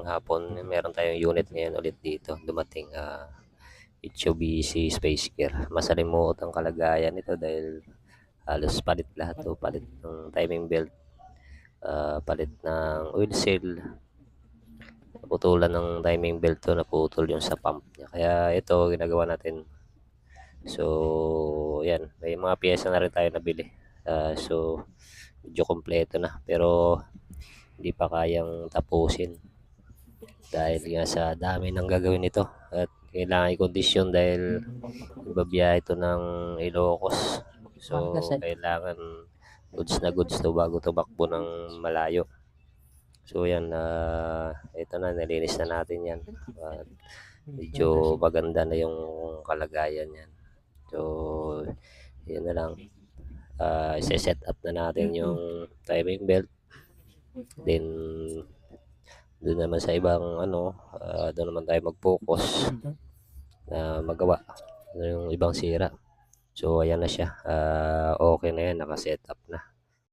ng hapon, meron tayong unit ngayon ulit dito dumating, Mitsubishi Space Gear. Masalimuot ang kalagayan nito dahil halos palit lahat, palit ng timing belt, palit ng oil seal, naputulan ng timing belt to, naputol yung sa pump niya. Kaya ito ginagawa natin. So yan, may mga piyesa na rin tayo nabili. So medyo kompleto na pero hindi pa kayang tapusin dahil nga sa dami ng gagawin nito at kailangan i-kondisyon dahil babiyahe ito ng Ilocos. So kailangan goods na goods to bago tumakbo ng malayo. So yan, ito na, nalinis na natin yan. Medyo maganda na yung kalagayan yan. So yun na lang, set up na natin yung timing belt. Then doon naman sa ibang doon naman tayo mag-focus na magawa yung ibang sira. So ayan na siya, okay na yan, naka-set up na.